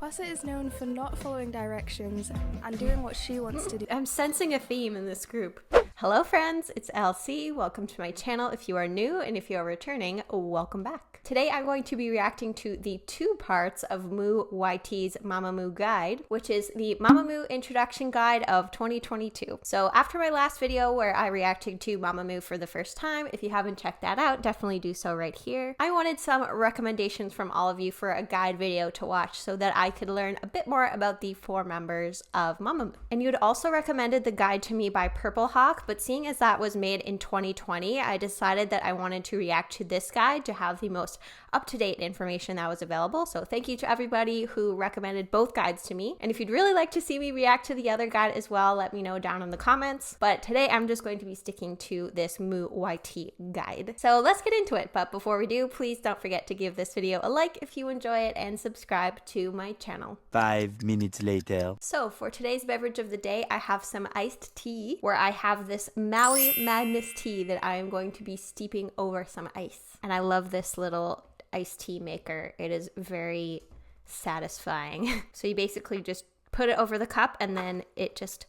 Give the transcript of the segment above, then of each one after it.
Hossett is known for not following directions and doing what she wants to do. I'm sensing a theme in this group. Hello friends, it's LC. Welcome to my channel. If you are new and if you are returning, welcome back. Today I'm going to be reacting to the 2 parts of MOO YT's MAMAMOO guide, which is the MAMAMOO Introduction guide of 2022. So after my last video where I reacted to MAMAMOO for the first time, if you haven't checked that out, definitely do so right here. I wanted some recommendations from all of you for a guide video to watch so that I could learn a bit more about the 4 members of MAMAMOO. And you'd also recommended the guide to me by Purple Hawk, but seeing as that was made in 2020, I decided that I wanted to react to this guide to have the most up-to-date information that was available. So thank you to everybody who recommended both guides to me. And if you'd really like to see me react to the other guide as well, let me know down in the comments. But today I'm just going to be sticking to this MOO YT guide. So let's get into it. But before we do, please don't forget to give this video a like if you enjoy it and subscribe to my channel. 5 minutes later. So for today's beverage of the day, I have some iced tea where I have this Maui Madness tea that I am going to be steeping over some ice. And I love this little iced tea maker. It is very satisfying. So you basically just put it over the cup and then it just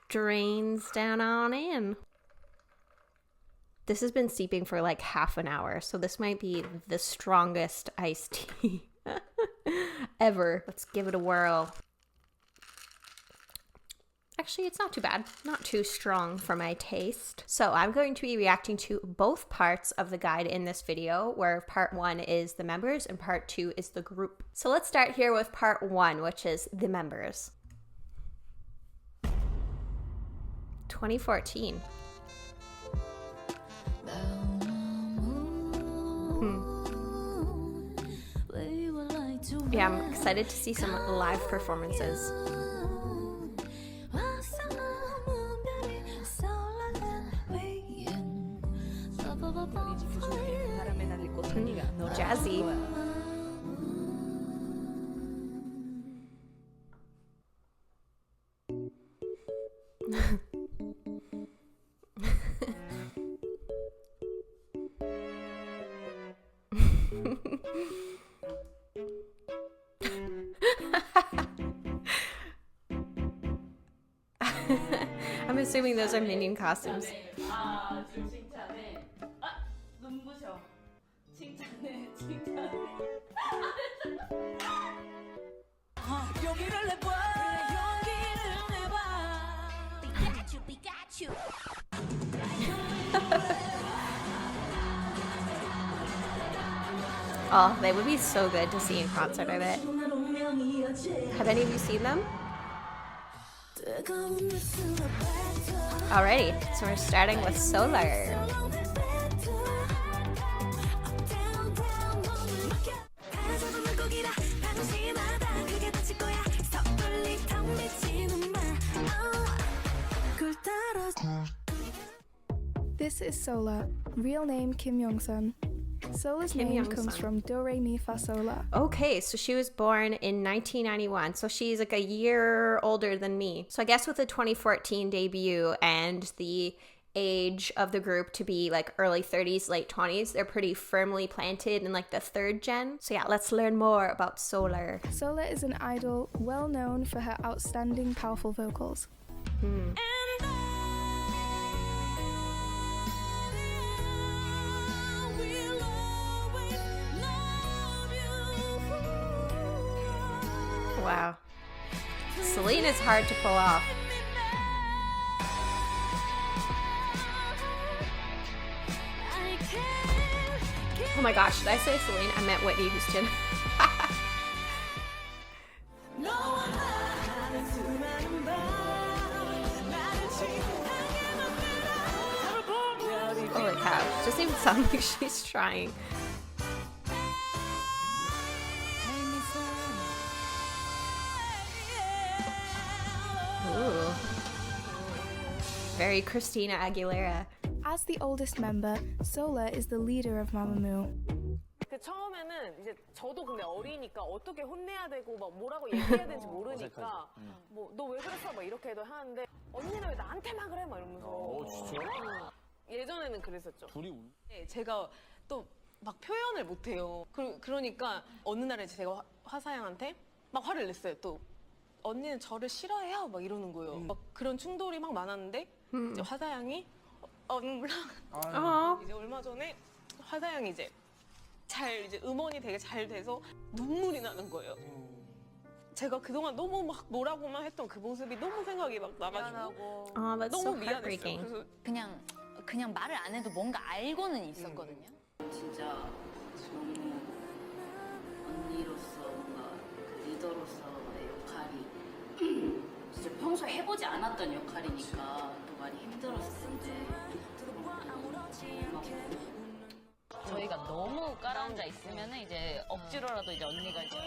drains down on in. This has been steeping for like half an hour, so this might be the strongest iced tea ever. Let's give it a whirl. Actually, it's not too bad. Not too strong for my taste. So I'm going to be reacting to both parts of the guide in this video, where part 1 is the members and part 2 is the group. So let's start here with part 1, which is the members. 2014. Yeah, I'm excited to see some live performances. Jazzy. I'm assuming those are minion costumes. Oh, they would be so good to see in concert, I bet. Have any of you seen them? Alrighty, so we're starting with Solar. This is Solar, real name Kim Young-sun. Solar's name comes from Do Re Mi Fa Sola. Okay, so she was born in 1991, so she's like a year older than me. So I guess with the 2014 debut and the age of the group to be like early 30s, late 20s, they're pretty firmly planted in like the 3rd gen. So yeah, let's learn more about Solar. Solar is an idol well known for her outstanding, powerful vocals. Wow. Celine is hard to pull off. Oh my gosh, did I say Celine? I meant Whitney Houston. Holy cow, it doesn't even sound like she's trying. Ooh. Very Christina Aguilera. As the oldest member, Solar is the leader of MAMAMOO. 처음에는 이제 저도 근데 어리니까 어떻게 혼내야 되고 막 뭐라고 얘기해야 되는지 모르니까 뭐 너 왜 그랬어 막 이렇게 해도 하는데 언니는 왜 나한테만 그래 막 이러면서 진짜? 예전에는 그랬었죠. 둘이 네, 제가 또 막 표현을 못 해요. 그러니까 어느 날에 제가 화사양한테 막 화를 냈어요. 또 언니는 저를 싫어해요 막 이러는 거예요. 막 그런 충돌이 막 많았는데 이제 화사양이 이제 얼마 전에 화사양이 이제 음원이 되게 잘 돼서 눈물이 나는 거예요. 제가 그동안 너무 막 뭐라고만 했던 그 모습이 너무 생각이 막 나가지고 that's so 너무 미안했어요. heartbreaking. 그래서 그냥 말을 안 해도 뭔가 알고는 있었거든요. 진짜 너무 언니로서 뭔가 그 리더로서의 역할이 진짜 평소에 해보지 않았던 역할이니까 또 많이 힘들었을 텐데 저희가 너무 깔아앉아 있으면은 이제 억지로라도 이제 언니가 이제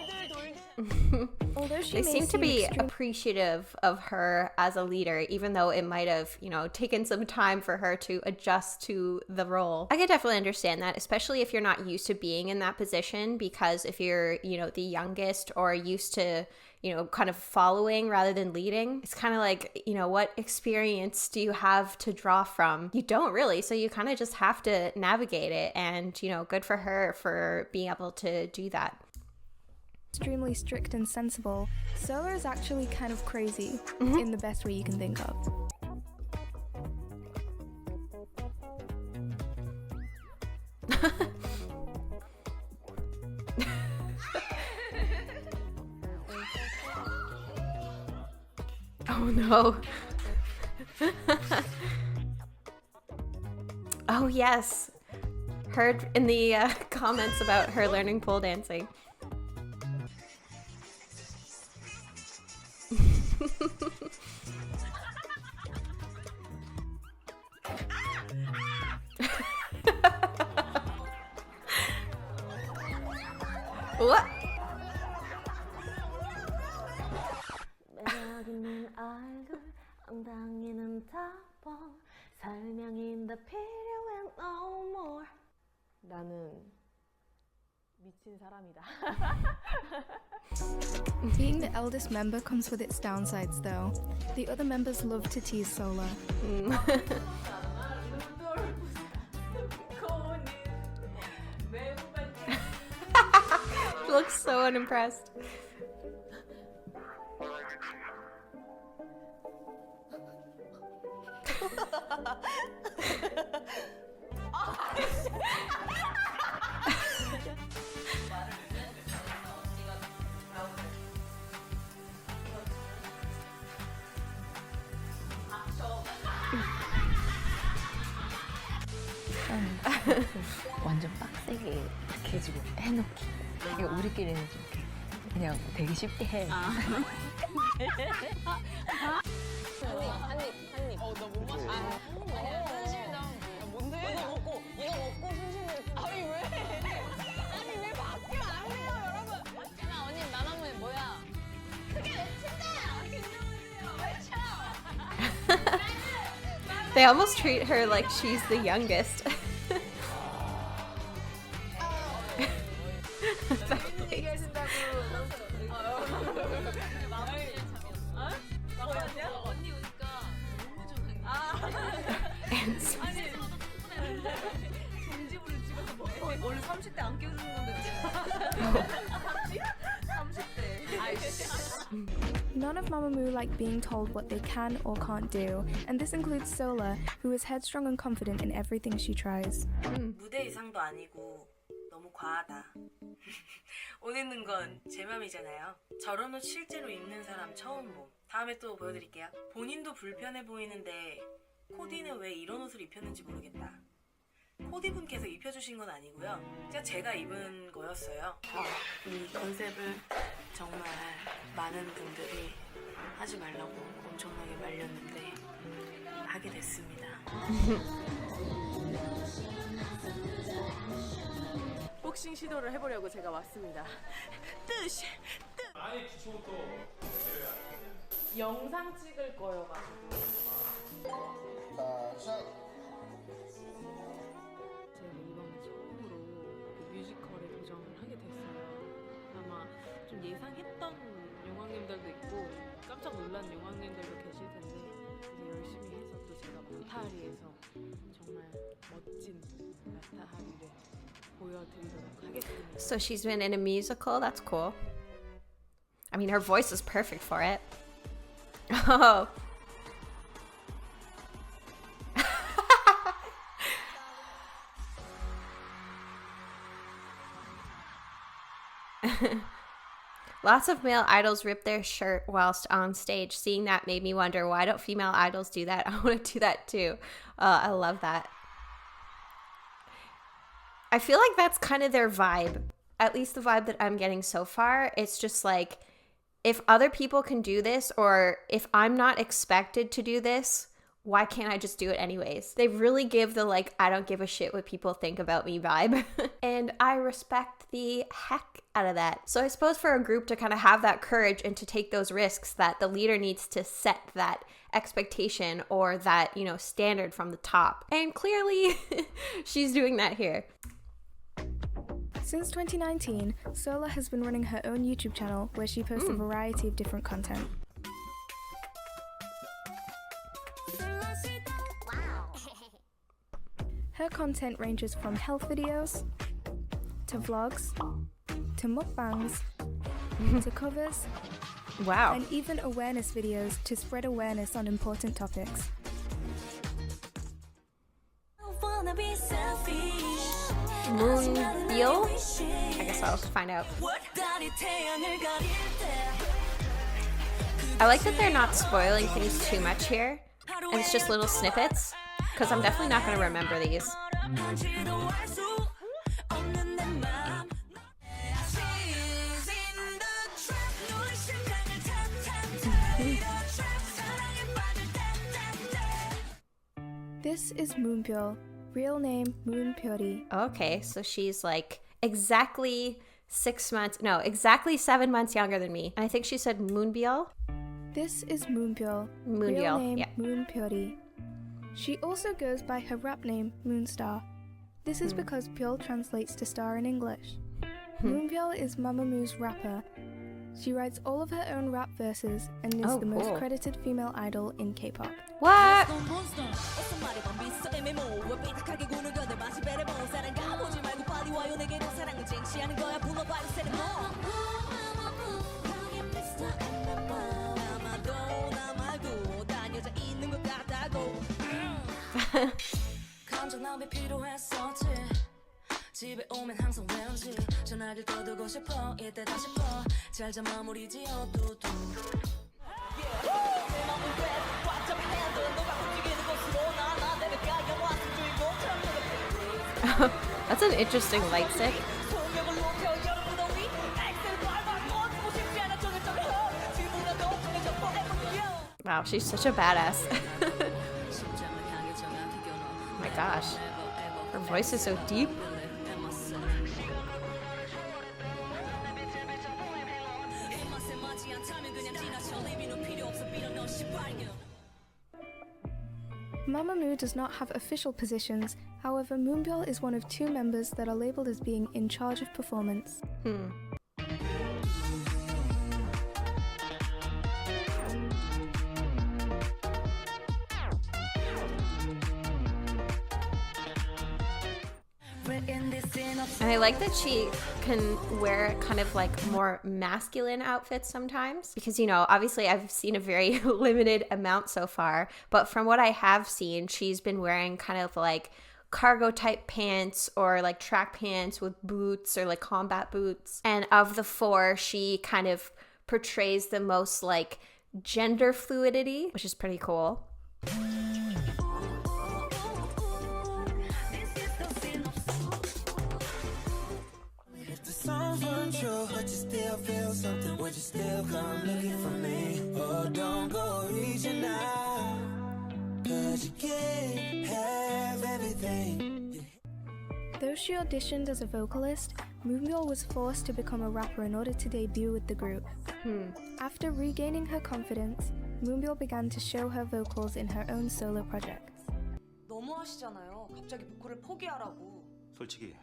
Although she They may seem to seem be extremely appreciative of her as a leader, even though it might have, taken some time for her to adjust to the role. I could definitely understand that, especially if you're not used to being in that position, because if you're, the youngest or used to, kind of following rather than leading, it's kind of like, what experience do you have to draw from? You don't really, so you kind of just have to navigate it, and, good for her for being able to do that. extremely strict and sensible, Sola is actually kind of crazy in the best way you can think of. Oh no. Oh yes. Heard in the comments about her learning pole dancing. What? 매력있는 얼굴 엉덩이는 덮어 설명이 더 필요해 no more. 나는 미친 사람이다. Being the eldest member comes with its downsides though. The other members love to tease Sola. Looks so unimpressed. 완전 빡세게 이렇게 해주고 해놓기. 이게 우리끼리는 좀 이렇게 그냥 되게 쉽게 해. 한입. 나 못 마셔. 아니야, 순심이다. 뭔데? 이거 먹고 순심을. 아니 왜? 아니 왜 밖에 안 해요, 여러분? 야, 언니 마마무이 뭐야? 그게 외친다. They almost treat her like she's the youngest. 원래 30대 안 껴주는 건데. 30대. None of MAMAMOO like being told what they can or can't do, and this includes Sola, who is headstrong and confident in everything she tries. 무대 이상도 아니고 너무 과하다. 옷 입는 건 제 맘이잖아요. 저런 옷 실제로 입는 사람 처음 봄. 다음에 또 보여드릴게요. 본인도 불편해 보이는데 코디는 왜 이런 옷을 입혔는지 모르겠다. 코디분께서 입혀주신 건 아니고요. 제가 입은 거였어요. 이 컨셉을 정말 많은 분들이 하지 말라고 엄청나게 말렸는데 하게 됐습니다. 복싱 시도를 해보려고 제가 왔습니다. 뜻! 아예 기초부터 영상 찍을 거여가지고. 제가 이번에 처음으로 그 뮤지컬에 도전을 하게 됐어요. 아마 좀 예상했던 용왕님들도 있고 깜짝 놀란 용왕님들도 계실 텐데 이제 열심히 해서 또 제가 마타하리에서 정말 멋진 마타하리를 보여드리도록 하겠습니다. So she's been in a musical. That's cool. I mean, her voice is perfect for it. Oh. Lots of male idols rip their shirt whilst on stage. Seeing that made me wonder, why don't female idols do that? I want to do that too. I love that. I feel like that's kind of their vibe. At least the vibe that I'm getting so far. It's just like, if other people can do this, or if I'm not expected to do this, why can't I just do it anyways? They really give the like, I don't give a shit what people think about me vibe. And I respect the heck out of that. So I suppose for a group to kind of have that courage and to take those risks, that the leader needs to set that expectation or that, you know, standard from the top. And clearly she's doing that here. Since 2019, Sola has been running her own YouTube channel where she posts a variety of different content. Her content ranges from health videos, to vlogs, to mukbangs, to covers, Wow. and even awareness videos to spread awareness on important topics. Moonbyul? I guess I'll find out. I like that they're not spoiling things too much here, and it's just little snippets, because I'm definitely not going to remember these. This is Moonbyul, real name Moon Puri. Okay, so she's like exactly 7 months younger than me. And I think she said Moonbyul. This is Moonbyul, Moonbyul, real name yeah. Moon Puri. She also goes by her rap name Moonstar. This is because Byul translates to star in English. Moonbyul is Mamamoo's rapper. She writes all of her own rap verses and is the most cool. credited female idol in K-pop. What? 집에 오면 항상 왠지 전화기를 꺼두고 싶어 이때 다시 퍼 잘자 마무리 지어 두두 내 맘은 돼 꽉 잡힌 핸들 너가 움직이는 곳으로 나 내려가 영화 주인공 That's an interesting light stick. 속력을 높여 여름 무더위 엑셀 밟아 멈추고 싶지 않아 쪼글쪼글 지붕과 높은 저 forever Wow, she's such a badass. 심장을 향해 정확히 겨눠 Oh my gosh. Her voice is so deep. Mamamoo does not have official positions, however Moonbyul is one of 2 members that are labelled as being in charge of performance. And I like that she can wear kind of like more masculine outfits sometimes, because, you know, obviously I've seen a very limited amount so far, but from what I have seen, she's been wearing kind of like cargo type pants or like track pants with boots or like combat boots. And of the 4, she kind of portrays the most like gender fluidity, which is pretty cool. Songs weren't true, but you still feel something. Would you still come looking for me? Oh, don't go reaching out, 'cause you can't have everything. Though she auditioned as a vocalist, Moonbyul was forced to become a rapper in order to debut with the group. After regaining her confidence, Moonbyul began to show her vocals in her own solo projects. 너무하시잖아요. 갑자기 보컬을 포기하라고. 솔직히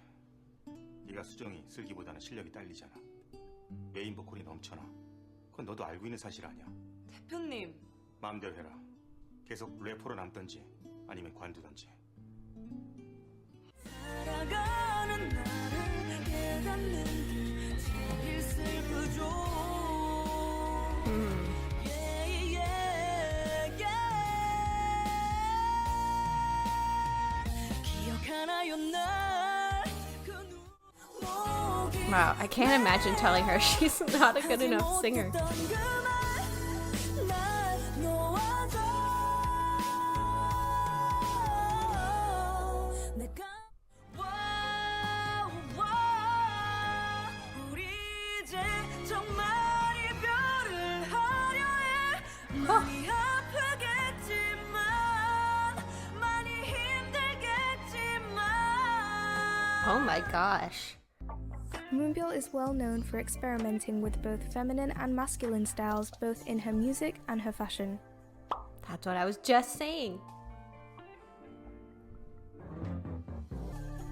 네가 수정이 슬기보다는 실력이 딸리잖아. 메인 보컬이 넘쳐나. 그건 너도 알고 있는 사실 아니야. 대표님. 마음대로 해라. 계속 래퍼로 남던지 아니면 관두던지. 살아가는 나를 깨닫는 제일 슬프죠. Wow, I can't imagine telling her she's not a good enough singer. Oh my gosh. Moonbyul is well known for experimenting with both feminine and masculine styles, both in her music and her fashion. That's what I was just saying.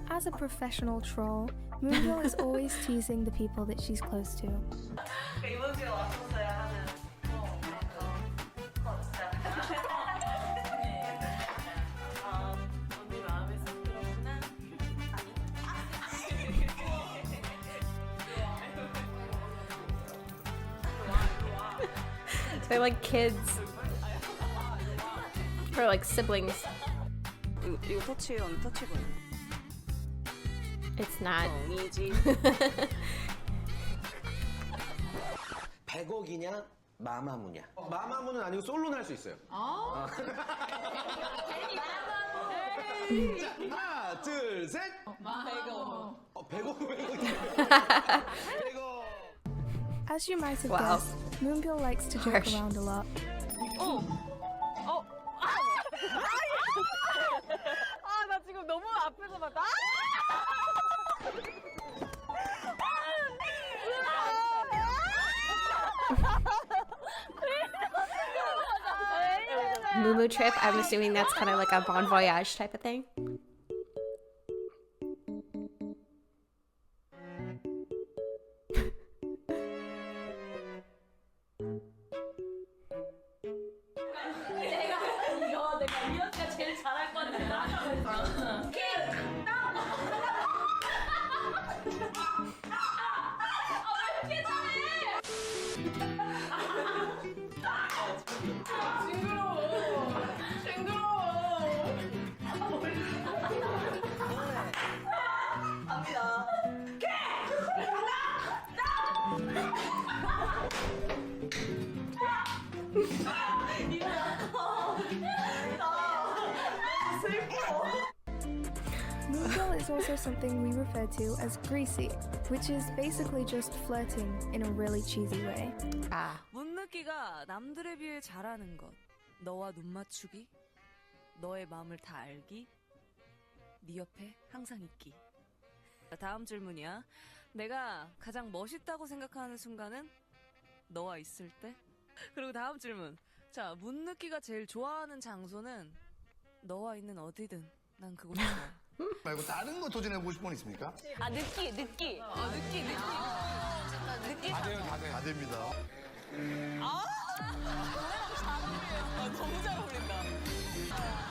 As a professional troll, Moonbyul is always teasing the people that she's close to. They're like kids. Or like siblings. 이거 터치 on 터치 보여. It's not. 100억이냐 마마무냐. 마마무는 아니고 솔로는 할 수 있어요. 자, 하나 둘 셋. 100억. As you might have Wow. guessed, Moonbyul likes to joke Harsh. around a lot. 나 지금 너무 앞에서 봤다. Moo trip, I'm assuming that's kind of like a bon voyage type of thing. Moonbyul is also something we refer to as greasy, which is basically just flirting in a really cheesy way. 문느끼가 남들에 비해 잘하는 것. 너와 눈 맞추기. 너의 마음을 다 알기. 네 옆에 항상 있기. 다음 질문이야. 내가 가장 멋있다고 생각하는 순간은 너와 있을 때. 그리고 다음 질문. 자, 문느끼가 제일 좋아하는 장소는 너와 있는 어디든 난 그곳이 좋아. 말고 다른 거 도전해보고 싶은 건 있습니까? 느끼. 느끼. 다 돼요, 다 돼. 다 됩니다. 너무 잘 어울린다.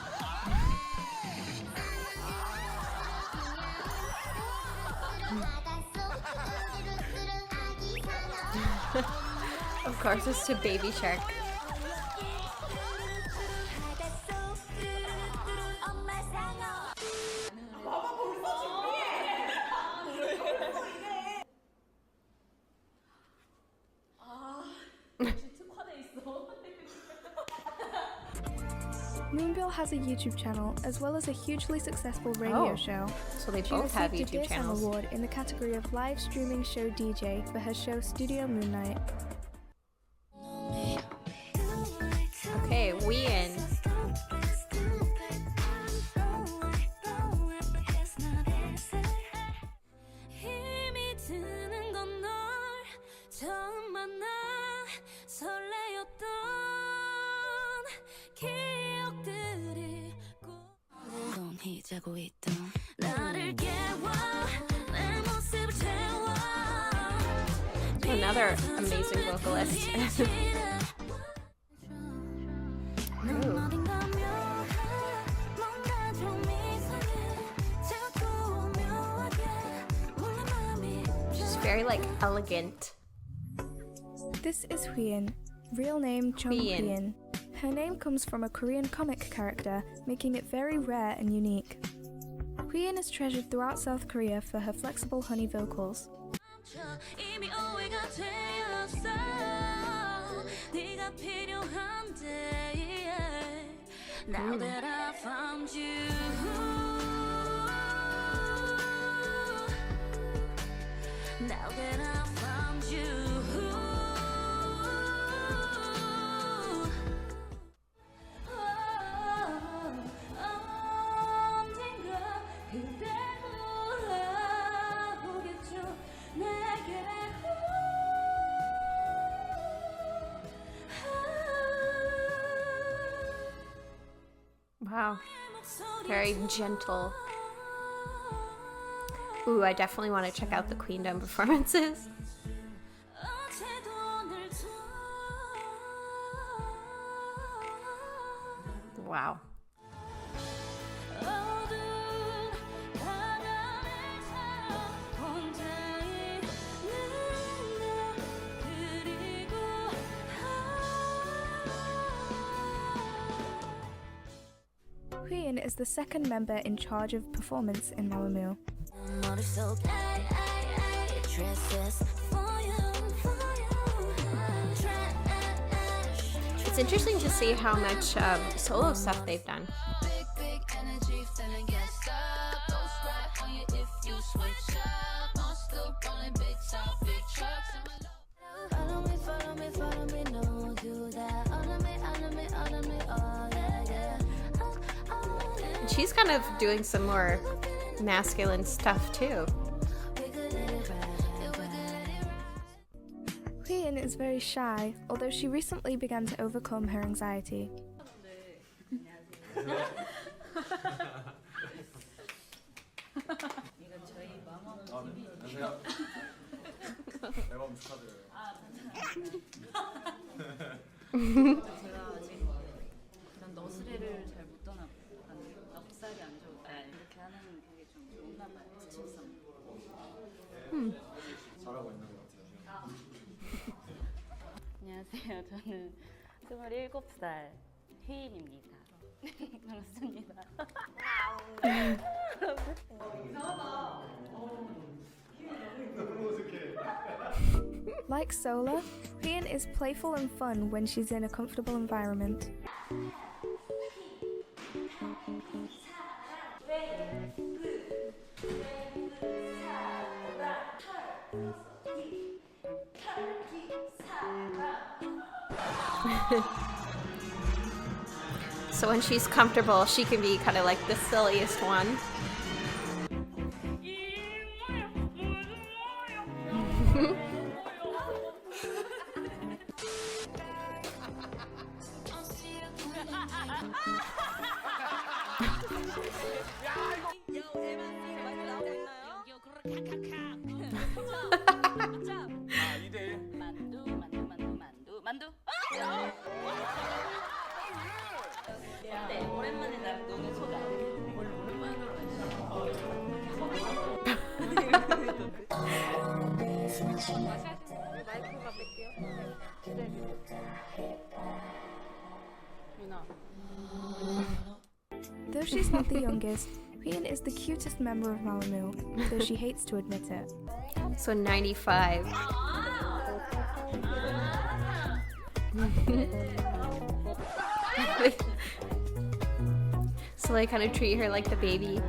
Of course, it's to Baby Shark. Moonbyul has a YouTube channel as well as a hugely successful radio show. So they She both have received a YouTube DSM channels. award in the category of live streaming show DJ for her show Studio Moon Night. Okay, Whee-in. 힘이 드는 건 널 처음 만나 설레었던 기억들이 넌히 자고 있던 나를 깨워 내 모습을 채워 Another amazing vocalist. She's very like elegant. This is Whee-in, real name Chung Whee-in. Whee-in. Her name comes from a Korean comic character, making it very rare and unique. Whee-in is treasured throughout South Korea for her flexible honey vocals. 이미 오해가 되었어. 네가 필요한데 Now that I found you. Now that I found you. 언젠가 그대 돌아오겠죠 내게. Wow, very gentle. Ooh, I definitely want to check out the Queendom performances. Wow. Hwee is the second member in charge of performance in MAMAMOO. It's interesting to see how much solo stuff they've done. She's kind of doing some more masculine stuff too. Hwee is very shy, although she recently began to overcome her anxiety. 그런 너스레를 잘 못 떠나고 넉살이 안 좋을 때 이렇게 하는 게 좀 좋나 봐요. 지침성. 잘하고 있는 것 같아요. 안녕하세요. 저는 27살 혜인입니다. 반갑습니다. Like Sola, Hwee is playful and fun when she's in a comfortable environment. So when she's comfortable, she can be kind of like the silliest one. 네, 오랜만에 나랑 노는 소감. 오랜만으로 마이크가 뺄게요. 유나. Though she's not the youngest, Hwee is the cutest member of MAMAMOO, though she hates to admit it. So 95. So they kind of treat her like the baby.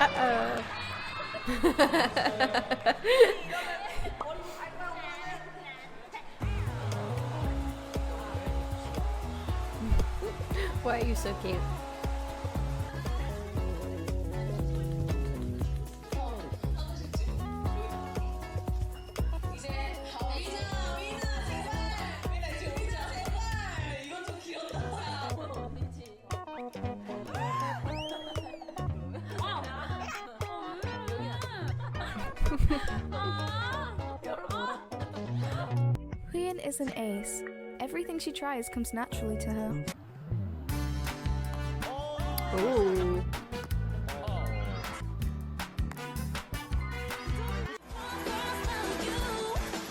Uh-oh. Why are you so cute? is an ace. Everything she tries comes naturally to her. Ooh.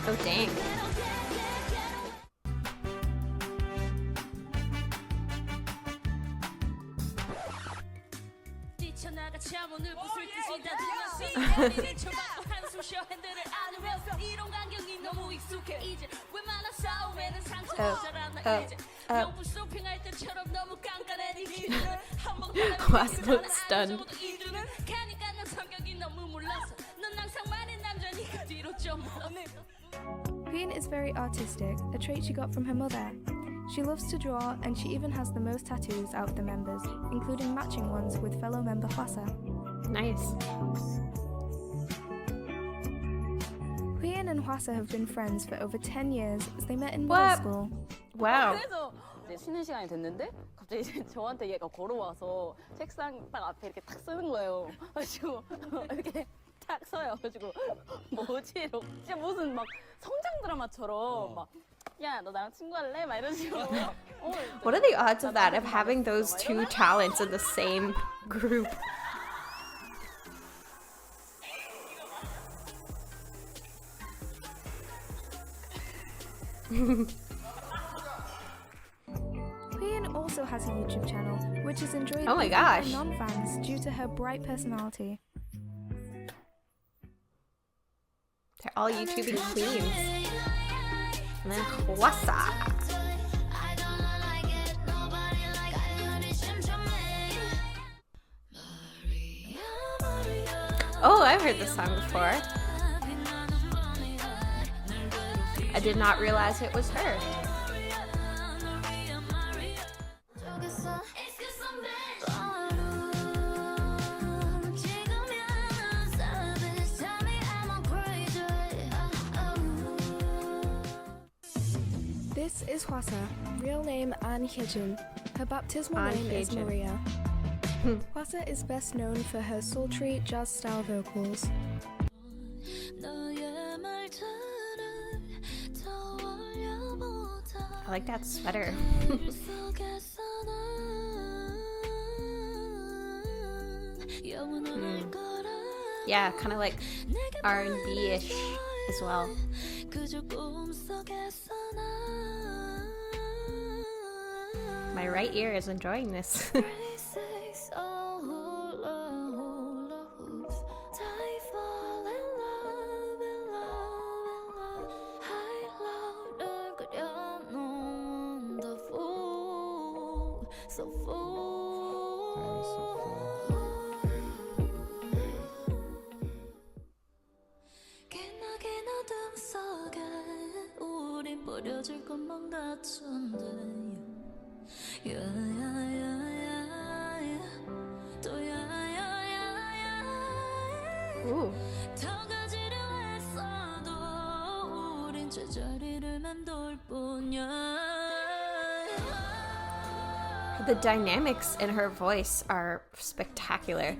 Oh, dang. Was looks stunned. Queen is very artistic, a trait she got from her mother. She loves to draw, and she even has the most tattoos out of the members, including matching ones with fellow member Hossett. Nice. Queen and Hossett have been friends for over 10 years as they met in middle school. Wow. 그래서 이제 쉬는 시간이 됐는데 갑자기 이제 저한테 얘가 걸어와서 책상 딱 앞에 이렇게 탁 쓰는 거예요. 그래가지고 이렇게 탁 서요. 그래가지고 뭐지? 이러고 진짜 무슨 막 성장 드라마처럼 막 야, 너 나랑 친구할래? 막 이런 식으로. What are the odds of that, of having those two talents in the same group? Queen also has a YouTube channel, which is enjoyed Oh my by gosh. non-fans due to her bright personality. They're all YouTubing queens. And then Hossett. Oh, I've heard this song before. I did not realize it was her. This is Hossett, real name Hana Heyi. Her baptismal Hana name is Heyi. Maria. Hossett is best known for her sultry jazz-style vocals. I like that sweater. Yeah, kind of like R&B-ish as well. My right ear is enjoying this. Ooh. The dynamics in her voice are spectacular.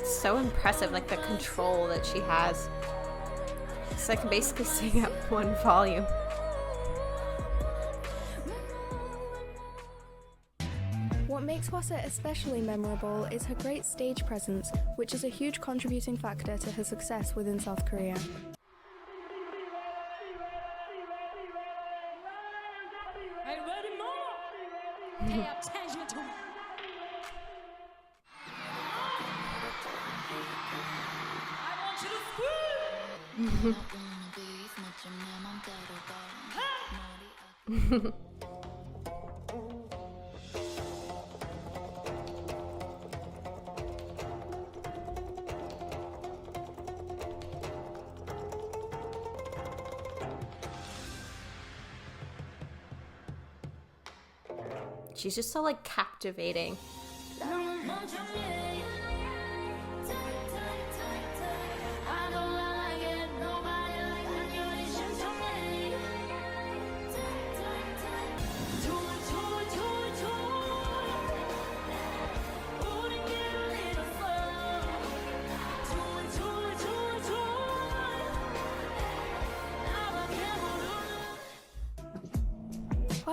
So impressive, like the control that she has. So I can basically sing at one volume. What makes Hossett especially memorable is her great stage presence, which is a huge contributing factor to her success within South Korea. Pay attention to me. I want you to scream. She's just so like captivating.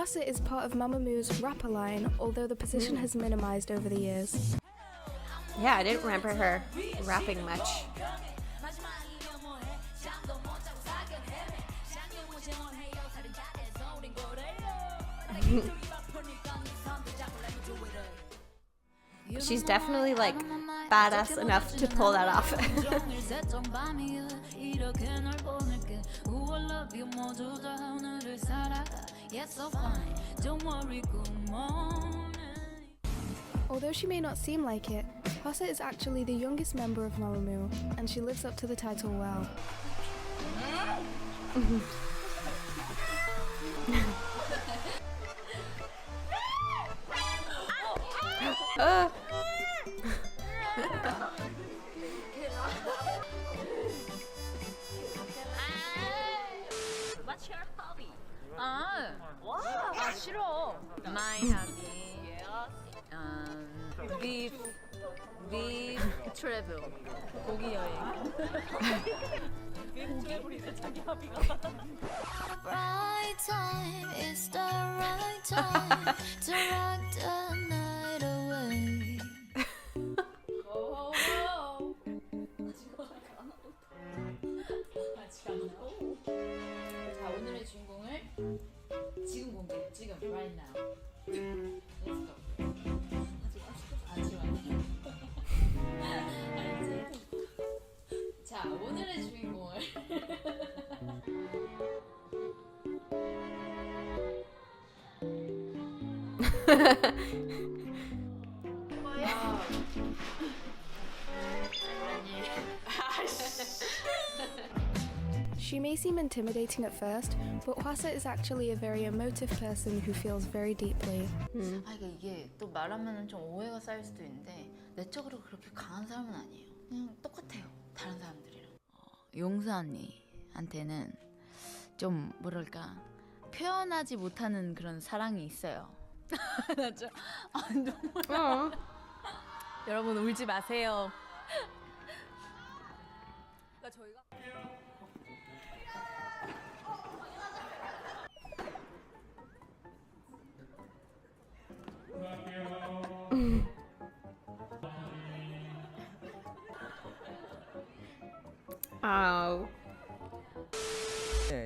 Hossett is part of MAMAMOO's rapper line, although the position has minimized over the years. Yeah, I didn't remember her rapping much. She's definitely like badass enough to pull that off. Although she may not seem like it, Hossett is actually the youngest member of MAMAMOO, and she lives up to the title well. What's your hobby? 싫어. My hobby. Beef travel. 고기 여행. Beef travel인데 자기 hobby가. Right time is the right time to rock the night away. 자, 오늘의 주인공을 지금 공개. 지금 right now. Let's go. 자, 오늘의 주인공을 She may seem intimidating at first, but Hossett is actually a very emotive person who feels very deeply. 이게 또 말하면 좀 오해가 쌓일 수도 있는데 내적으로 그렇게 강한 사람은 아니에요. 그냥 똑같아요. 다른 사람들이랑. 용수 언니한테는 좀 뭐랄까 표현하지 못하는 그런 사랑이 있어요. 나 좀 눈물. 여러분 울지 마세요. 그러니까 저희가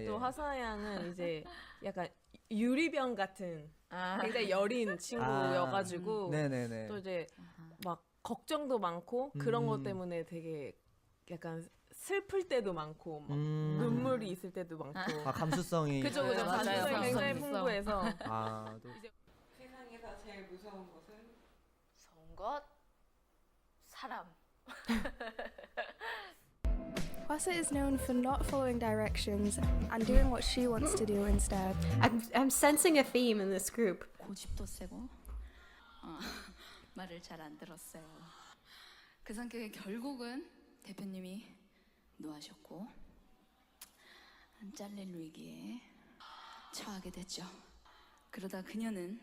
또 화사 양은 이제 약간 유리병 같은 굉장히 여린 친구여가지고 네네네. 또 이제 막 걱정도 많고 그런 것 때문에 되게 약간 슬플 때도 많고 막 눈물이 있을 때도 많고 감수성이 그죠 감수성이 굉장히 풍부해서 이제 세상에서 제일 무서운 것은 무서운 것 사람. Hossett is known for not following directions and doing what she wants to do instead. I'm sensing a theme in this group. 고집도 세고 말을 잘 안 들었어요. 그 성격에 결국은 대표님이 노하셨고 잘릴 위기에 처하게 됐죠. 그러다 그녀는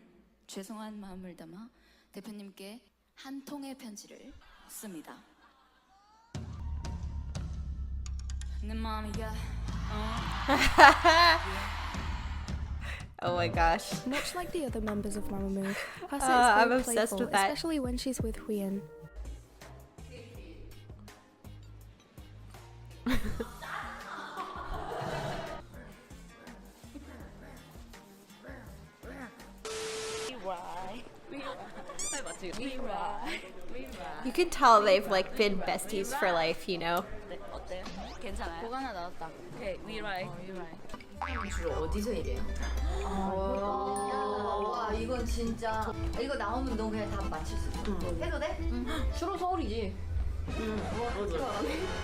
죄송한 마음을 담아 대표님께 한 통의 편지를 씁니다. 내 마음이가 Oh my gosh. Much like the other members of MAMAMOO, Hossett is I'm very obsessed playful, with that. especially when she's with Hwee-in. You can tell they've like been besties for life, you know. 어때요? 괜찮아요? 복 하나 나왔다. 오케이, we right. 주로 어디서 일해요? 와 이건 진짜 이거 나오면 너 그냥 다 맞출 수 있어. 해도 돼? 주로 서울이지.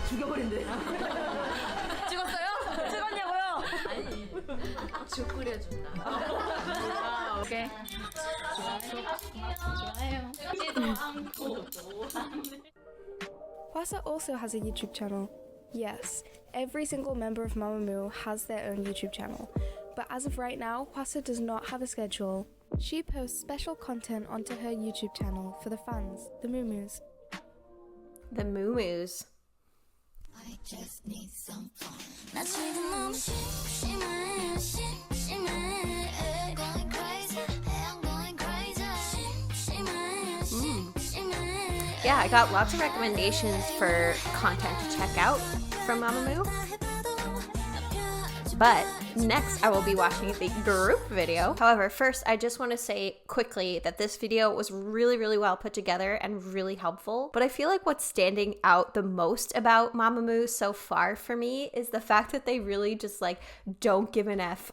죽여버린대. 찍었어요? 찍었냐고요? 아니 죽 끓여준다. 오케이. 좋아요. Hossett also has a YouTube channel. Yes, every single member of MAMAMOO has their own YouTube channel, but as of right now, Hossett does not have a schedule. She posts special content onto her YouTube channel for the fans, the MOOMOOs. The MOOMOOs. I just need some fun. 나 지금 너무 심심해, 심심해. Going crazy. yeah, I got lots of recommendations for content to check out from Mamamoo. But next I will be watching the group video. However, first I just want to say quickly that this video was really well put together and really helpful. But I feel like what's standing out the most about Mamamoo so far for me is the fact that they really just like don't give an F.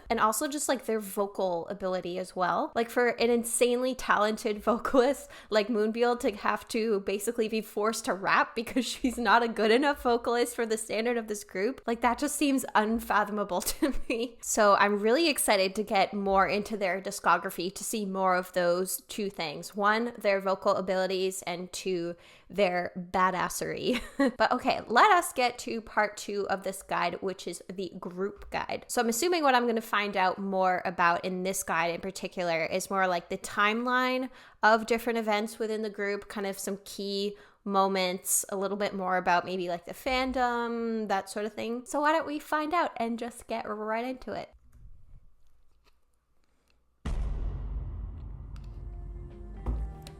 And also just like their vocal ability as well. Like for an insanely talented vocalist like Moonbyul to have to basically be forced to rap because she's not a good enough vocalist for the standard of this group, like that just seems unfathomable to me. So I'm really excited to get more into their discography to see more of those two things. One, their vocal abilities, and two, their badassery. But okay, let us get to part 2 of this guide, which is the group guide. So I'm assuming what I'm going to find out more about in this guide in particular is more like the timeline of different events within the group, kind of some key moments, a little bit more about maybe like the fandom, that sort of thing. So why don't we find out and just get right into it.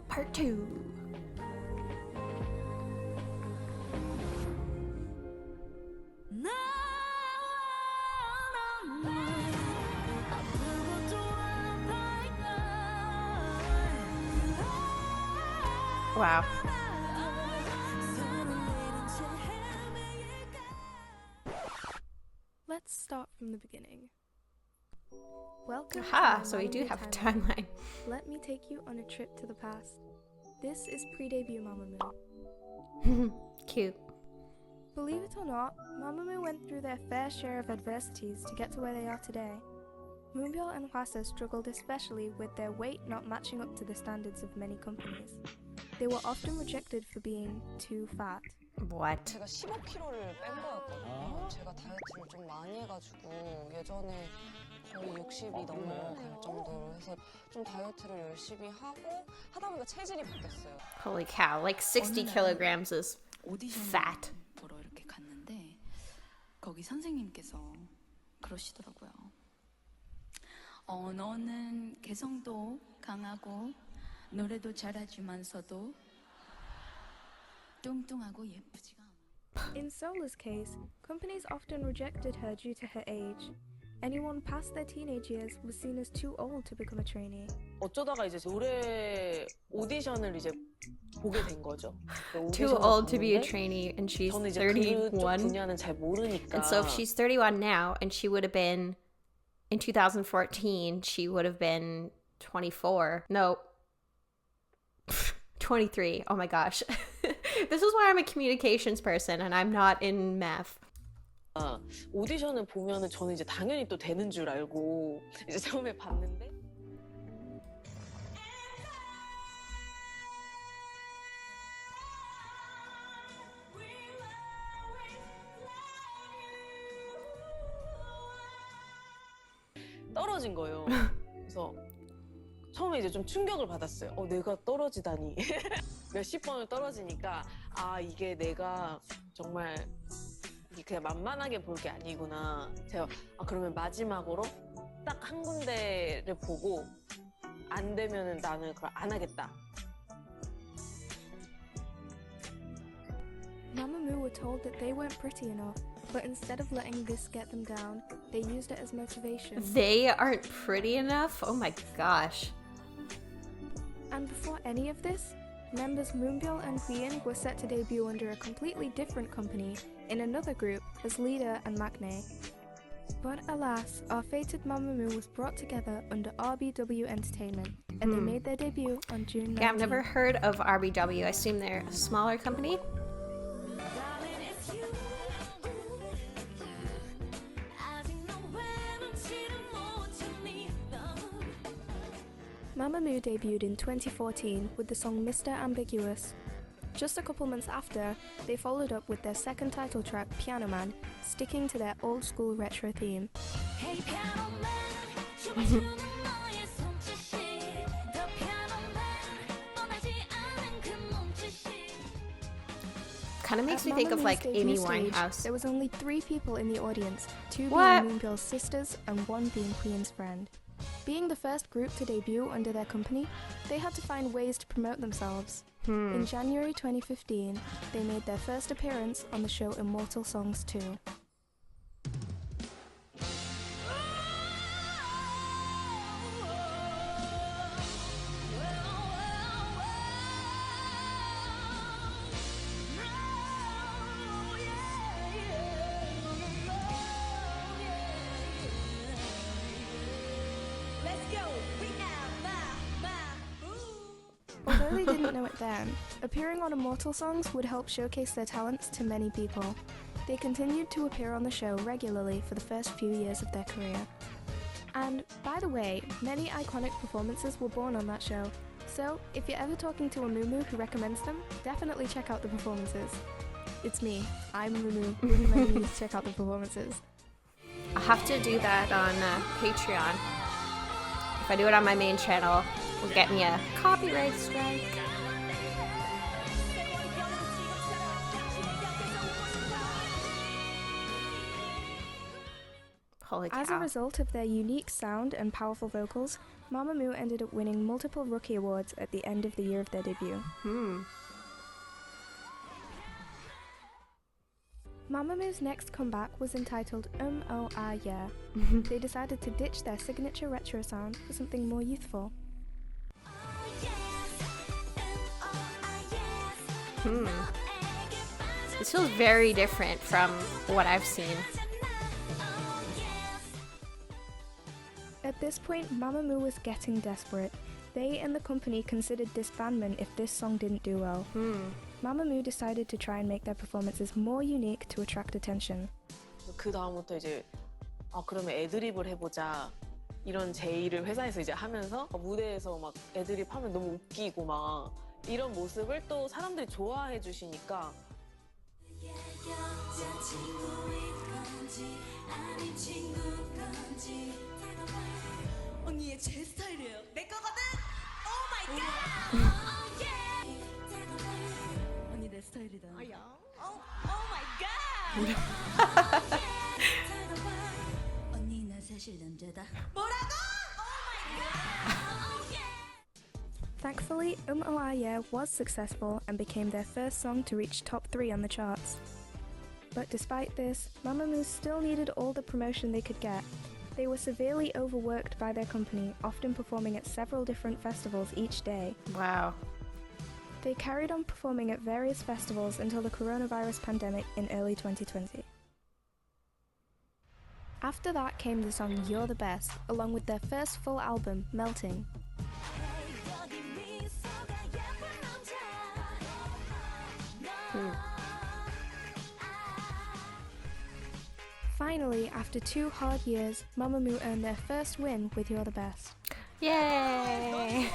Part 2. Wow. Let's start from the beginning. Welcome. Aha, so we do have a timeline. Let me take you on a trip to the past. This is pre-debut Mamamoo. Cute. Believe it or not, Mamamoo went through their fair share of adversities to get to where they are today. Moonbyul and Hwasa struggled especially with their weight not matching up to the standards of many companies. They were often rejected for being too fat. What? 제가 15kg를 뺀 거였거든요. 제가 다이어트를 좀 많이 해가지고 예전에 거의 60이 넘어갈 정도로 해서 좀 다이어트를 열심히 하고 하다 보니까 체질이 바뀌었어요. Holy cow, like 60 kilograms is fat. 보러 이렇게 갔는데 거기 선생님께서 그러시더라고요. 너는 개성도 강하고 노래도 잘하지만서도 뚱뚱하고 예쁘지가 않아. In Sola's case, companies often rejected her due to her age. Anyone past their teenage years was seen as too old to become a trainee. 어쩌다가 이제 노래 오디션을 이제 보게 된 거죠. Too old to be a trainee, and she's 31. 분야는 잘 모르니까. And so if she's 31 now, and she would have been, in 2014, she would have been 24. No. 23. Oh my gosh. This is why I'm a communications person and I'm not in math. 오디션을 보면은 저는 이제 당연히 또 되는 줄 알고 이제 처음에 봤는데 떨어진 거예요. 그래서 처음에 이제 좀 충격을 받았어요. 내가 떨어지다니. 몇십 번을 떨어지니까 아 이게 내가 정말 그냥 만만하게 볼 게 아니구나. 제가 그러면 마지막으로 딱 한 군데를 보고 안 되면은 나는 그걸 안 하겠다. Mamamoo were told that they weren't pretty enough, but instead of letting this get them down, they used it as motivation. They aren't pretty enough? Oh my gosh. And before any of this, members Moonbyul and Hwee were set to debut under a completely different company in another group as leader and maknae. But alas, our fated Mamamoo was brought together under RBW Entertainment, and they made their debut on June 19th. Yeah, I've never heard of RBW. I assume they're a smaller company? Mamamoo debuted in 2014 with the song Mr. Ambiguous. Just a couple months after, they followed up with their second title track, Piano Man, sticking to their old-school retro theme. Hey, piano man, Kind of makes me think of like Amy Winehouse. There was only 3 people in the audience, 2 What? being Moonbyul's sisters and 1 being Hween's friend. Being the first group to debut under their company, they had to find ways to promote themselves. In January 2015, they made their first appearance on the show Immortal Songs 2. Although they didn't know it then, appearing on Immortal Songs would help showcase their talents to many people. They continued to appear on the show regularly for the first few years of their career. And, by the way, many iconic performances were born on that show, so if you're ever talking to a Moo who recommends them, definitely check out the performances. It's me, I'm Moo, recommending you to check out the performances. I'll have to do that on Patreon. If I do it on my main channel, will get me a copyright strike. Holy cow. As a result of their unique sound and powerful vocals, MAMAMOO ended up winning multiple rookie awards at the end of the year of their debut. MAMAMOO's next comeback was entitled MOO YT. They decided to ditch their signature retro sound for something more youthful. This feels very different from what I've seen. At this point, MAMAMOO was getting desperate. They and the company considered disbandment if this song didn't do well. MAMAMOO decided to try and make their performances more unique to attract attention. 그 다음부터 이제 그러면 애드립을 해보자 이런 제의를 회사에서 이제 하면서 무대에서 막 애드립 하면 너무 웃기고 막 이런 모습을 또 사람들이 좋아해 주시니까 언니의 제 스타일이에요. 내 거거든. 오 마이 갓. 언니 내 스타일이다. 오 마이 갓. 언니 나 사실 남자다. 뭐라고? 오 마이 갓. Thankfully, MOO YT was successful and became their first song to reach top 3 on the charts. But despite this, MAMAMOO still needed all the promotion they could get. They were severely overworked by their company, often performing at several different festivals each day. Wow. They carried on performing at various festivals until the coronavirus pandemic in early 2020. After that came the song You're the Best, along with their first full album, Melting. Finally, after 2 hard years, MAMAMOO earned their first win with You're the Best. Yay!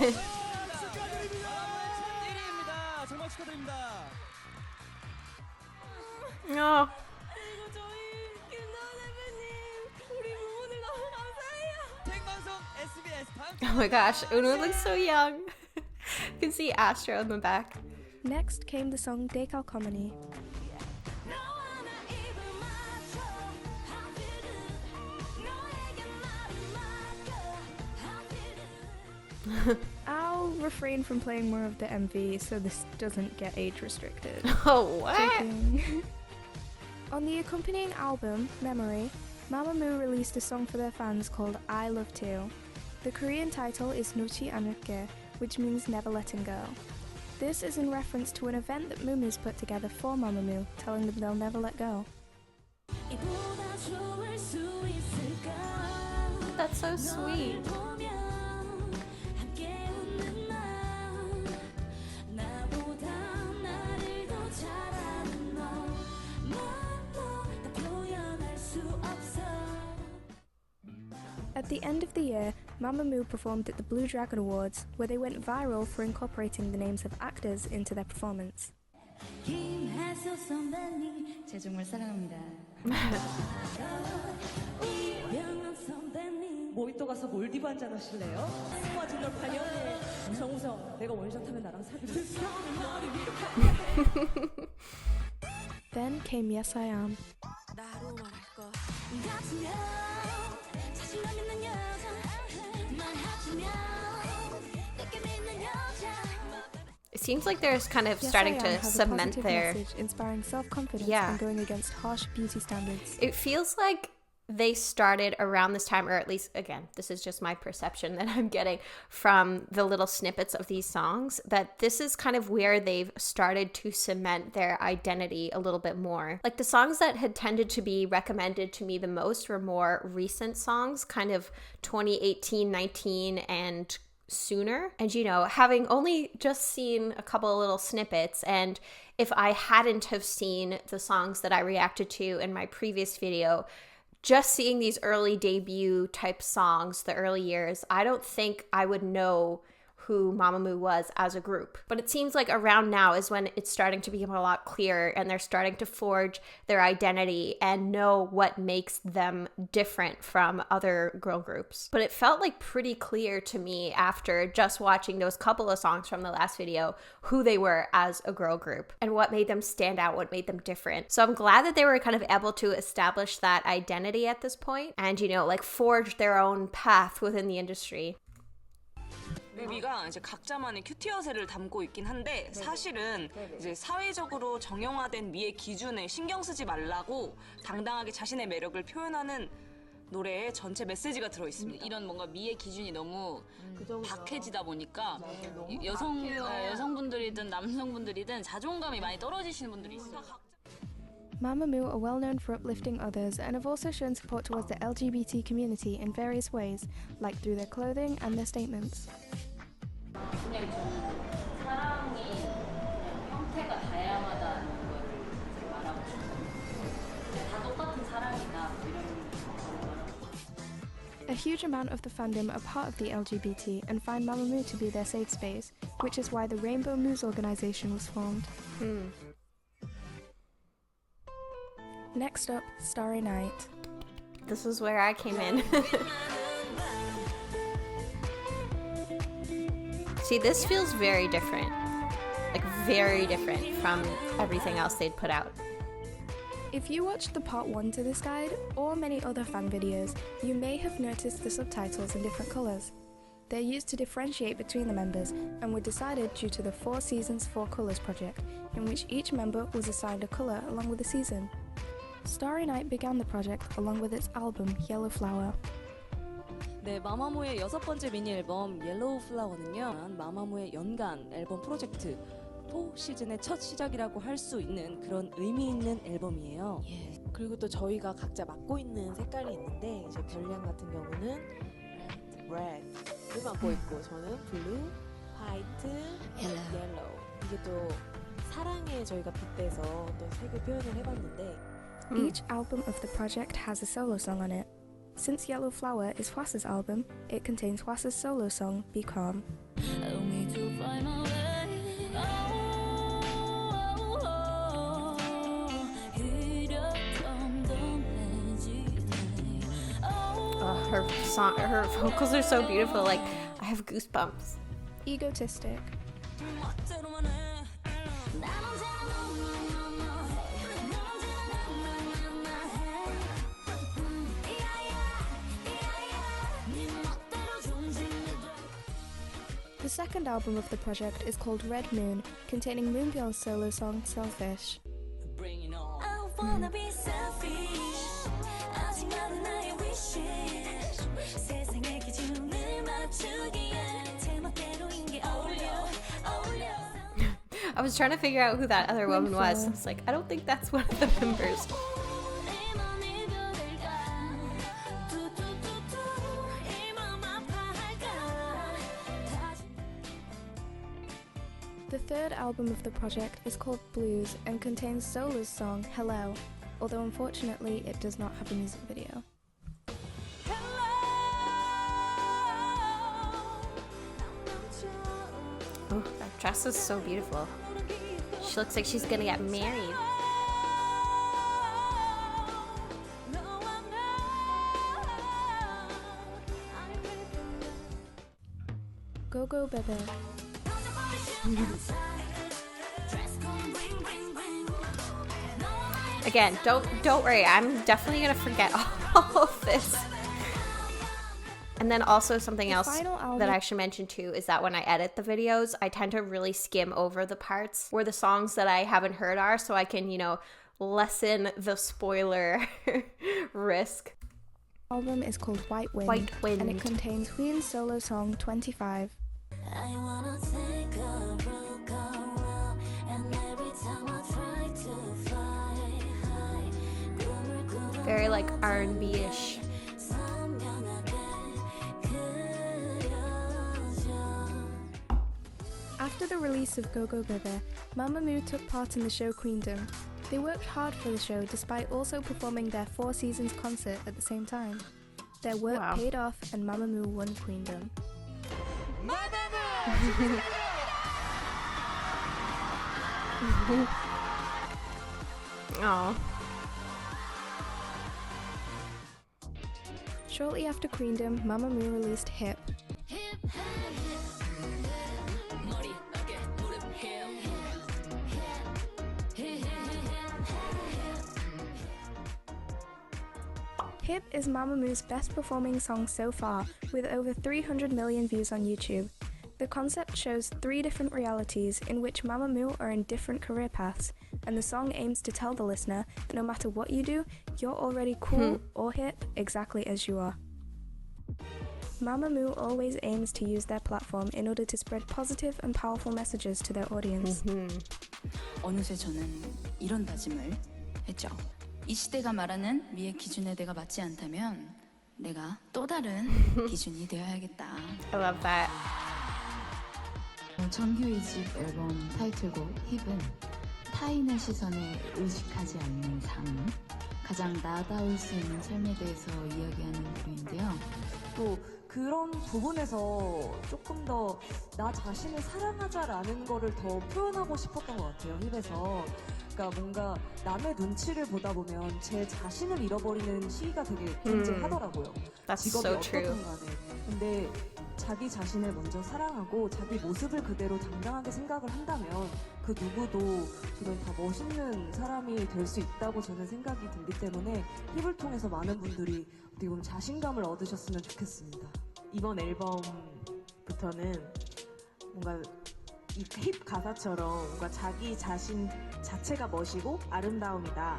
Oh. Oh my gosh, Uno looks so young. You can see Astro in the back. Next came the song Decalcomany. I'll refrain from playing more of the MV so this doesn't get age restricted. Oh, what? On the accompanying album, Memory, MAMAMOO released a song for their fans called I Love Too. The Korean title is Nuchi Anurke, which means never letting go. This is in reference to an event that Moomoo's put together for MAMAMOO, telling them they'll never let go. That's so sweet. At the end of the year, MAMAMOO performed at the Blue Dragon Awards, where they went viral for incorporating the names of actors into their performance. 제 정말 사랑합니다. 모히또 가서 몰디브 한잔 하실래요? 와 진열판이요? 정우성, 내가 원샷 하면 나랑 사귀는 Then came Yes I Am. 나로 말할 거 It seems like they're kind of Yes, starting I Am to has a cement positive their... message inspiring self-confidence Yeah. and going against harsh beauty standards. It feels like they started around this time, or at least, again, this is just my perception that I'm getting from the little snippets of these songs, that this is kind of where they've started to cement their identity a little bit more. Like the songs that had tended to be recommended to me the most were more recent songs, kind of 2018, 19, and sooner. And you know, having only just seen a couple of little snippets, and if I hadn't have seen the songs that I reacted to in my previous video, just seeing these early debut type songs, the early years, I don't think I would know who MAMAMOO was as a group. But it seems like around now is when it's starting to become a lot clearer and they're starting to forge their identity and know what makes them different from other girl groups. But it felt like pretty clear to me after just watching those couple of songs from the last video who they were as a girl group and what made them stand out, what made them different. So I'm glad that they were kind of able to establish that identity at this point and, you know, like forge their own path within the industry. 뮤비가 이제 각자만의 큐티 여세를 담고 있긴 한데 사실은 이제 사회적으로 정형화된 미의 기준에 신경 쓰지 말라고 당당하게 자신의 매력을 표현하는 노래에 전체 메시지가 들어 있습니다. 이런 뭔가 미의 기준이 너무 박해지다 보니까 여성분들이든 남성분들이든 자존감이 많이 떨어지시는 분들이 있어요. MAMAMOO are well known for uplifting others and have also shown support towards the LGBT community in various ways, like through their clothing and their statements. 그냥 저는 사랑이 형태가 다양하다는 거를 말하고 싶어요. 다 똑같은 사랑이다 이런 A huge amount of the fandom are part of the LGBT and find MAMAMOO to be their safe space, which is why the Rainbow Moos organization was formed. Next up, Starry Night. This is where I came in. See, this feels very different. Like, very different from everything else they'd put out. If you watched the part 1 to this guide, or many other fan videos, you may have noticed the subtitles in different colours. They're used to differentiate between the members and were decided due to the 4 Seasons 4 Colours project, in which each member was assigned a colour along with the season. Starry Night began the project along with its album Yellow Flower. 네, 마마무의 6번째 미니 앨범 옐로우 플라워는요, 마마무의 연간 앨범 프로젝트 4 시즌의 첫 시작이라고 할 수 있는 그런 의미 있는 앨범이에요. 그리고 또 저희가 각자 맡고 있는 색깔이 있는데 이제 별량 같은 경우는 red를 맡고 있고 저는 blue, white, yellow. 이게 또 사랑에 저희가 빗대서 또 색을 표현을 해봤는데 Each album of the project has a solo song on it. Since Yellow Flower is Hwasa's album, it contains Hwasa's solo song, Be Calm. Oh, her vocals are so beautiful, like, I have goosebumps. Egotistic. The second album of the project is called Red Moon, containing Moonbyul's solo song Selfish. I was trying to figure out who that other woman was. I was like, I don't think that's one of the members. The third album of the project is called Blues and contains Sola's song Hello, although unfortunately it does not have a music video. Oh, that dress is so beautiful. She looks like she's gonna get married. Go Go Bebe. Again, don't worry. I'm definitely gonna forget all of this. And then also something The else final album- that I should mention too is that when I edit the videos, I tend to really skim over the parts where the songs that I haven't heard are, so I can, you know, lessen the spoiler risk. The album is called White Wind, White Wind. and it contains Hween's solo song 25. I wanna take a look around, and every time I try to fly high, Very like R&B-ish. After the release of Go Go Gaga, MAMAMOO took part in the show Queendom. They worked hard for the show despite also performing their 4 Seasons concert at the same time. Their work paid off and MAMAMOO won Queendom. Aww. Shortly after Queendom, MAMAMOO released Hip. Hip is MAMAMOO's best performing song so far, with over 300 million views on YouTube. The concept shows 3 different realities in which MAMAMOO are in different career paths, and the song aims to tell the listener that no matter what you do, you're already cool or hip exactly as you are. MAMAMOO always aims to use their platform in order to spread positive and powerful messages to their audience. 어느새 저는 이런 다짐을 했죠. 이 시대가 말하는 미의 기준에 내가 맞지 않다면 내가 또 다른 기준이 되어야겠다. I love that. 정규 2집 앨범 타이틀곡 힙은 타인의 시선에 의식하지 않는 삶, 가장 나다울 수 있는 삶에 대해서 이야기하는 노래인데요. 또 그런 부분에서 조금 더 나 자신을 사랑하자라는 거를 더 표현하고 싶었던 것 같아요, 힙에서. 그러니까 뭔가 남의 눈치를 보다 보면 제 자신을 잃어버리는 시기가 되게 존재하더라고요. That's 직업이 so true. 어떻든 간에. 근데 자기 자신을 먼저 사랑하고 자기 모습을 그대로 당당하게 생각을 한다면 그 누구도 저는 다 멋있는 사람이 될 수 있다고 저는 생각이 들기 때문에 힙을 통해서 많은 분들이 어떻게 보면 자신감을 얻으셨으면 좋겠습니다. 이번 앨범부터는 뭔가 이 힙 가사처럼 뭔가 자기 자신 자체가 멋이고 아름다움이다.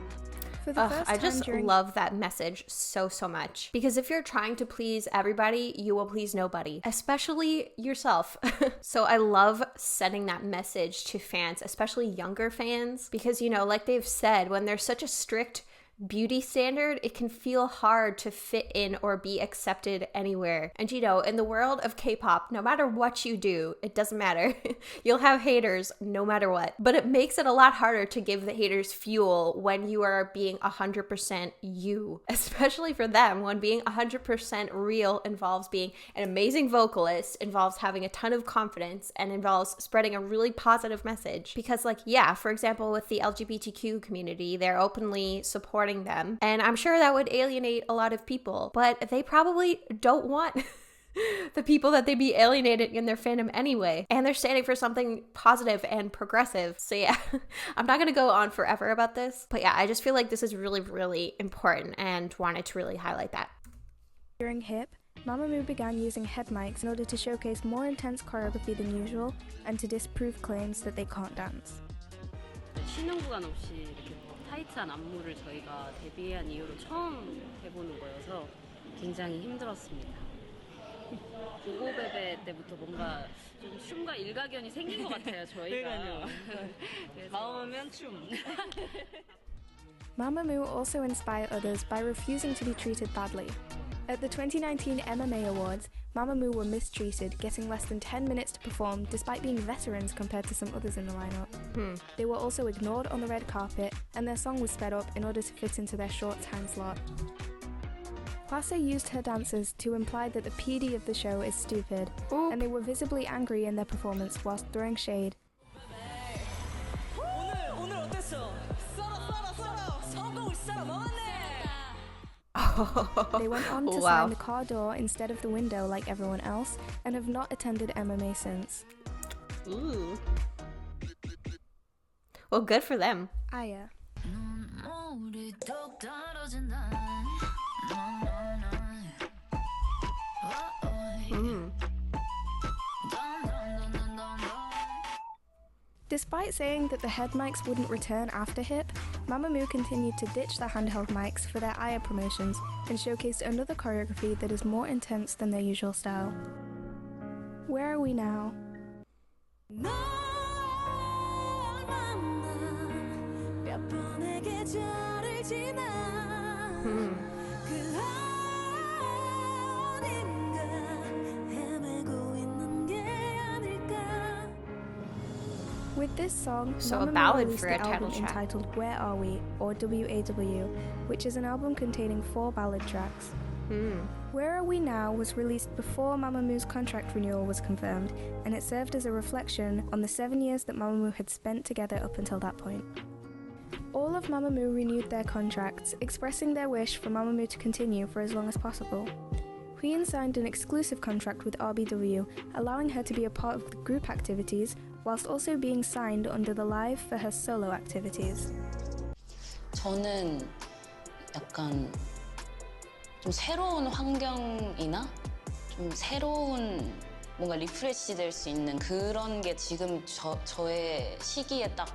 I just love that message so much. Because if you're trying to please everybody, you will please nobody, especially yourself. So I love sending that message to fans, especially younger fans, because, you know, like they've said, when there's such a strict beauty standard, it can feel hard to fit in or be accepted anywhere. And you know, in the world of K-pop, no matter what you do, it doesn't matter. You'll have haters no matter what. But it makes it a lot harder to give the haters fuel when you are being 100% you. Especially for them, when being 100% real involves being an amazing vocalist, involves having a ton of confidence, and involves spreading a really positive message. Because like, yeah, for example, with the LGBTQ community, they're openly supporting them, and I'm sure that would alienate a lot of people, but they probably don't want the people that they'd be alienated in their fandom anyway, and they're standing for something positive and progressive. So yeah, I'm not gonna go on forever about this, but yeah, I just feel like this is really important and wanted to really highlight that. During Hip, MAMAMOO began using head mics in order to showcase more intense choreography than usual and to disprove claims that they can't dance. 쉬는 구간 없이 이렇게 타이트한 안무를 저희가 데뷔한 이후로 처음 해보는 거여서 굉장히 힘들었습니다. 고고베베 때부터 뭔가 좀 춤과 일가견이 생긴 것 같아요, 저희가. 마음이면 춤. MAMAMOO also inspire others by refusing to be treated badly. At the 2019 MMA Awards, MAMAMOO were mistreated, getting less than 10 minutes to perform despite being veterans compared to some others in the lineup. They were also ignored on the red carpet, and their song was sped up in order to fit into their short time slot. Hwase used her dancers to imply that the PD of the show is stupid, and they were visibly angry in their performance whilst throwing shade. 오늘 어땠어? 썰어 성공을 썰어 먹었네. They went on to sign the car door instead of the window like everyone else, and have not attended MMA since. Ooh. Well, good for them. Aya. Despite saying that the head mics wouldn't return after HIP, MAMAMOO continued to ditch the handheld mics for their Aya promotions and showcased another choreography that is more intense than their usual style. Where are we now? With this song, So a MAMAMOO ballad released for the a title album track. entitled Where Are We, or WAW, which is an album containing 4 ballad tracks. Where Are We Now was released before MAMAMOO's contract renewal was confirmed, and it served as a reflection on the 7 years that MAMAMOO had spent together up until that point. All of MAMAMOO renewed their contracts, expressing their wish for MAMAMOO to continue for as long as possible. Hwee signed an exclusive contract with RBW, allowing her to be a part of the group activities, whilst also being signed under the Live for her solo activities. 저는 약간 좀 새로운 환경이나 좀 새로운 뭔가 리프레시 될 수 있는 그런 게 지금 저의 시기에 딱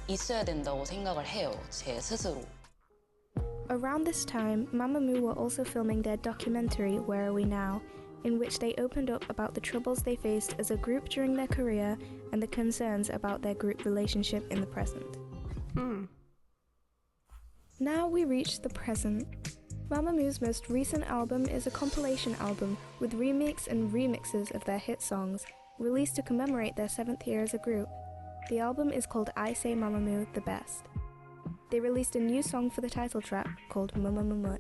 있어야 된다고 생각을 해요, 제 스스로. Around this time, MAMAMOO were also filming their documentary Where Are We Now, in which they opened up about the troubles they faced as a group during their career and the concerns about their group relationship in the present. Now we reach the present. MAMAMOO's most recent album is a compilation album with remakes and remixes of their hit songs, released to commemorate their 7th year as a group. The album is called I Say MAMAMOO The Best. They released a new song for the title track called MAMAMOO.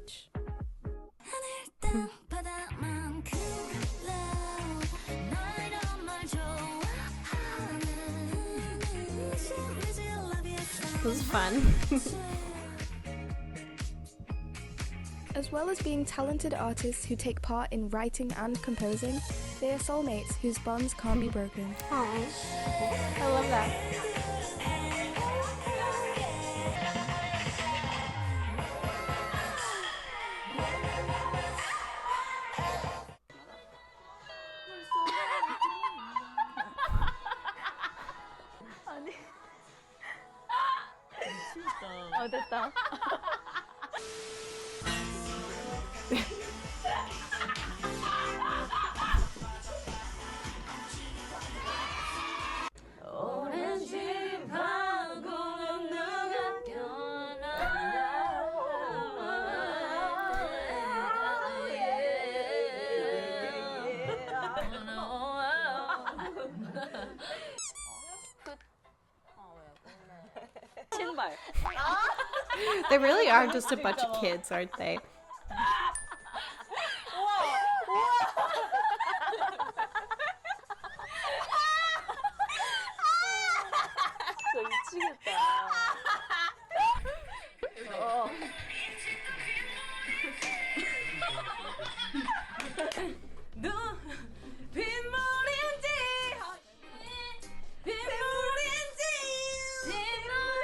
This was fun. As well as being talented artists who take part in writing and composing, they are soulmates whose bonds can't be broken. Aww. I love that. 됐다. 오렌지 방구는 누가 신발. They really are just a bunch of kids, aren't they? 진짜 미치겠다. 빗물인지 빗물인지 빗물인지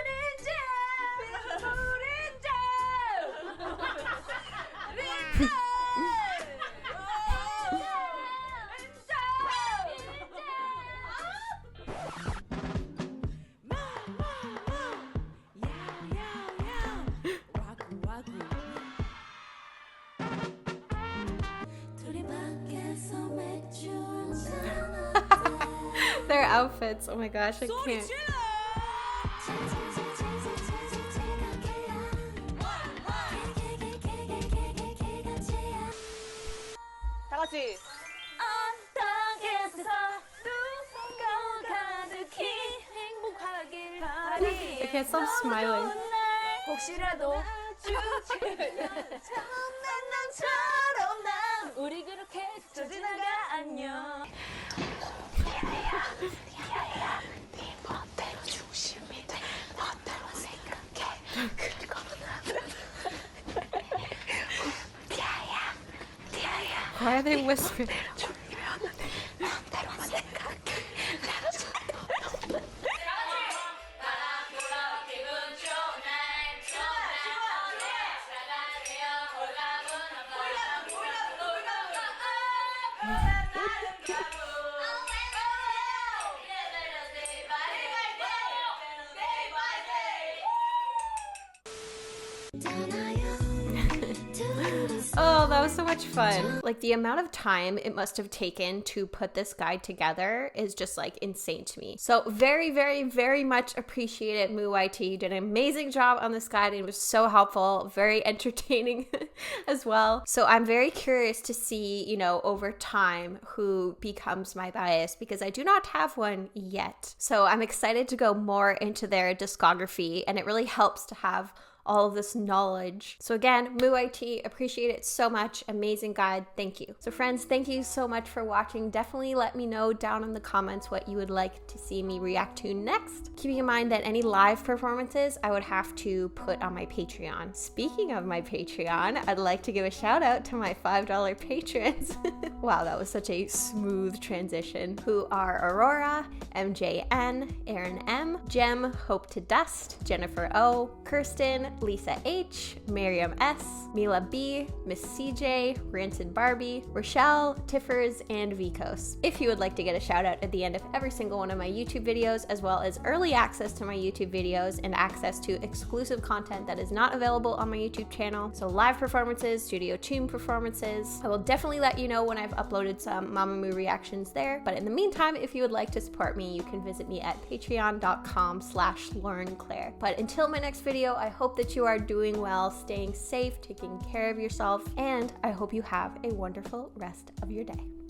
Their outfits, oh my gosh, I can't. 다 같이. I can't stop smiling. 혹시라도 난처럼 난 우리 그렇게 저 지나가 안녕. 티아야, 네 멋대로 중심이 돼. 멋대로 생각해. 그리고 티아야. Why are they whispering? 멋대로만 생각해. much fun. Like the amount of time it must have taken to put this guide together is just like insane to me. So very, very, very much appreciate it, MOO YT. You did an amazing job on this guide. It was so helpful, very entertaining as well. So I'm very curious to see, you know, over time who becomes my bias, because I do not have one yet. So I'm excited to go more into their discography, and it really helps to have all of this knowledge. So again, MOO YT, appreciate it so much. Amazing guide. Thank you. So friends, thank you so much for watching. Definitely let me know down in the comments what you would like to see me react to next. Keeping in mind that any live performances I would have to put on my Patreon. Speaking of my Patreon, I'd like to give a shout out to my $5 patrons. Wow, that was such a smooth transition. Who are Aurora, MJN, Aaron M, Jem, Hope to Dust, Jennifer O, Kirsten, Lisa H, Miriam S, Mila B, Miss CJ, Rancid Barbie, Rochelle, Tiffers, and Vicos. If you would like to get a shout out at the end of every single one of my YouTube videos, as well as early access to my YouTube videos and access to exclusive content that is not available on my YouTube channel, so live performances, studio tune performances, I will definitely let you know when I've uploaded some MAMAMOO reactions there. But in the meantime, if you would like to support me, you can visit me at patreon.com/laurenclaire. But until my next video, I hope that you are doing well, staying safe, taking care of yourself, and I hope you have a wonderful rest of your day.